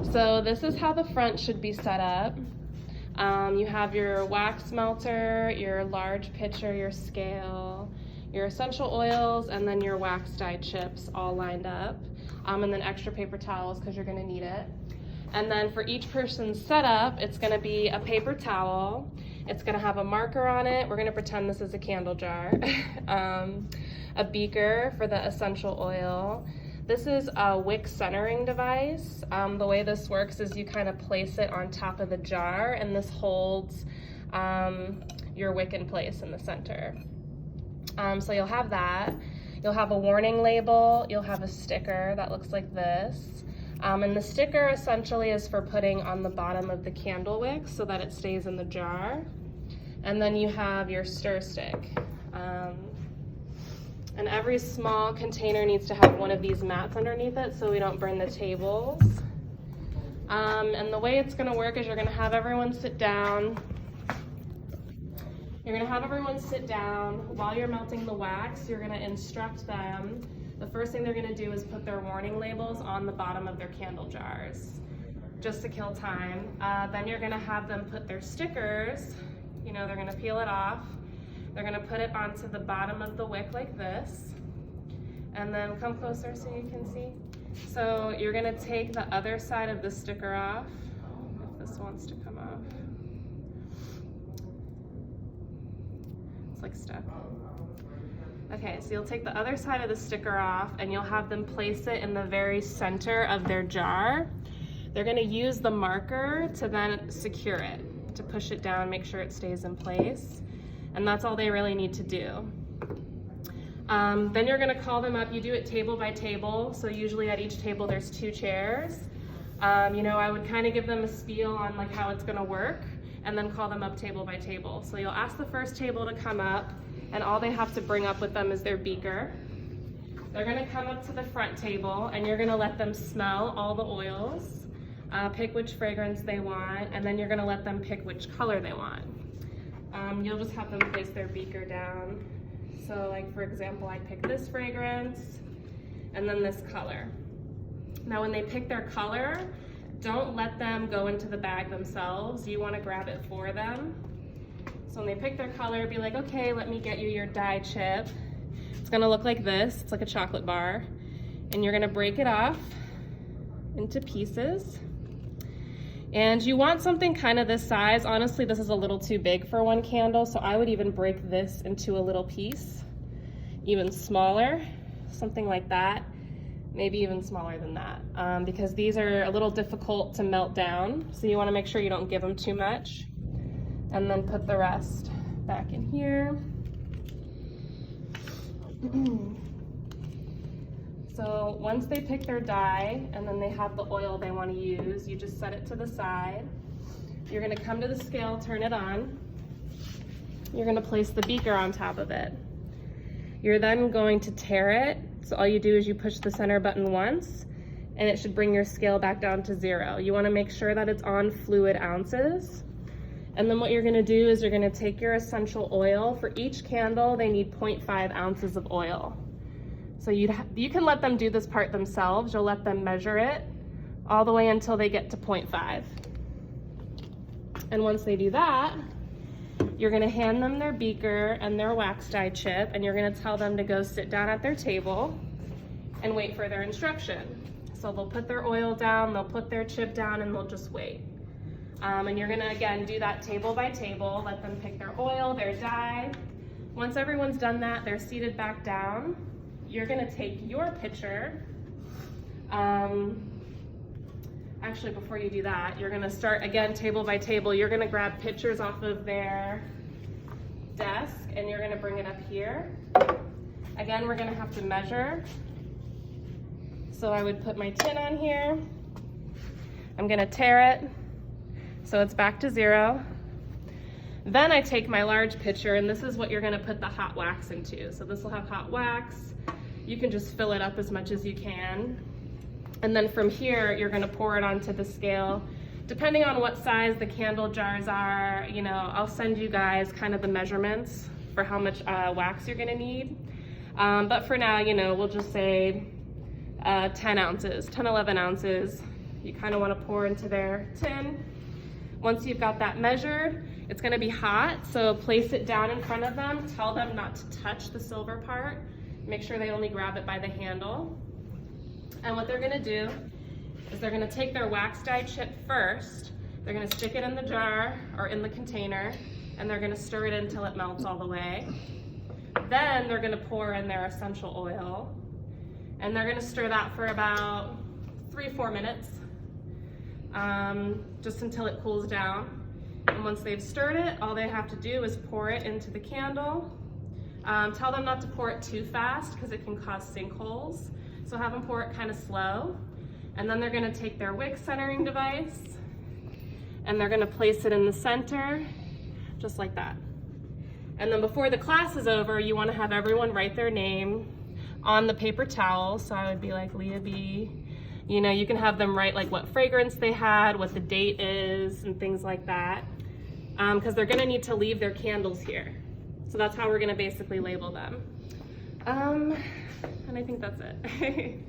So this is how the front should be set up. You have your wax melter, your large pitcher, your scale, your essential oils, and then your wax dye chips all lined up. And then extra paper towels because you're going to need it. And then for each person's setup, it's going to be a paper towel. It's going to have a marker on it. We're going to pretend this is a candle jar. A beaker for the essential oil. This is a wick centering device. The way this works is you kind of place it on top of the jar, and this holds your wick in place in the center. So you'll have that. You'll have a warning label. You'll have a sticker that looks like this. And the sticker essentially is for putting on the bottom of the candle wick so that it stays in the jar. And then you have your stir stick. And every small container needs to have one of these mats underneath it so we don't burn the tables. And the way it's going to work is you're going to have everyone sit down. You're going to have everyone sit down. While you're melting the wax, you're going to instruct them. The first thing they're going to do is put their warning labels on the bottom of their candle jars, just to kill time. Then you're going to have them put their stickers, they're going to peel it off. They're going to put it onto the bottom of the wick like this. And then come closer so you can see. So you're going to take the other side of the sticker off, if this wants to come off. It's like stuck. Okay, so you'll take the other side of the sticker off and you'll have them place it in the very center of their jar. They're going to use the marker to then secure it, to push it down, make sure it stays in place. And that's all they really need to do. Then you're going to call them up. You do it table by table. So usually at each table there's 2 chairs. I would kind of give them a spiel on like how it's going to work and then call them up table by table. So you'll ask the first table to come up, and all they have to bring up with them is their beaker. They're going to come up to the front table and you're going to let them smell all the oils, pick which fragrance they want, and then you're going to let them pick which color they want. You'll just have them place their beaker down. So like for example, I pick this fragrance and then this color. Now when they pick their color, don't let them go into the bag themselves. You want to grab it for them. So when they pick their color, be like, okay, let me get you your dye chip. It's gonna look like this. It's like a chocolate bar. And you're gonna break it off into pieces. And you want something kind of this size. Honestly, this is a little too big for one candle, so I would even break this into a little piece, even smaller, something like that, maybe even smaller than that, because these are a little difficult to melt down, so you want to make sure you don't give them too much. And then put the rest back in here. So once they pick their dye and then they have the oil they want to use, you just set it to the side. You're going to come to the scale, turn it on. You're going to place the beaker on top of it. You're then going to tare it. So all you do is you push the center button once and it should bring your scale back down to 0. You want to make sure that it's on fluid ounces. And then what you're going to do is you're going to take your essential oil. For each candle, they need 0.5 ounces of oil. So you can let them do this part themselves. You'll let them measure it all the way until they get to 0.5. And once they do that, you're going to hand them their beaker and their wax dye chip, and you're going to tell them to go sit down at their table and wait for their instruction. So they'll put their oil down, they'll put their chip down, and they'll just wait. And you're going to, again, do that table by table. Let them pick their oil, their dye. Once everyone's done that, they're seated back down. You're going to take your pitcher. Actually, before you do that, you're going to start, again, table by table. You're going to grab pitchers off of their desk, and you're going to bring it up here. Again, we're going to have to measure. So I would put my tin on here. I'm going to tare it. So it's back to 0. Then I take my large pitcher, and this is what you're gonna put the hot wax into. So this will have hot wax. You can just fill it up as much as you can. And then from here, you're gonna pour it onto the scale. Depending on what size the candle jars are, I'll send you guys kind of the measurements for how much wax you're gonna need. But for now, we'll just say 10 ounces, 10, 11 ounces. you kind of want to pour into their tin. Once you've got that measured, it's going to be hot, so place it down in front of them. Tell them not to touch the silver part. Make sure they only grab it by the handle. And what they're going to do is they're going to take their wax dye chip first. They're going to stick it in the jar or in the container, and they're going to stir it until it melts all the way. Then they're going to pour in their essential oil, and they're going to stir that for about 3-4 minutes, just until it cools down. And once they've stirred it, all they have to do is pour it into the candle. Tell them not to pour it too fast because it can cause sinkholes. So have them pour it kind of slow. And then they're going to take their wick centering device and they're going to place it in the center, just like that. And then before the class is over, you want to have everyone write their name on the paper towel. So I would be like Leah B. You know, you can have them write like what fragrance they had, what the date is, and things like that. Because they're going to need to leave their candles here. So that's how we're going to basically label them. And I think that's it.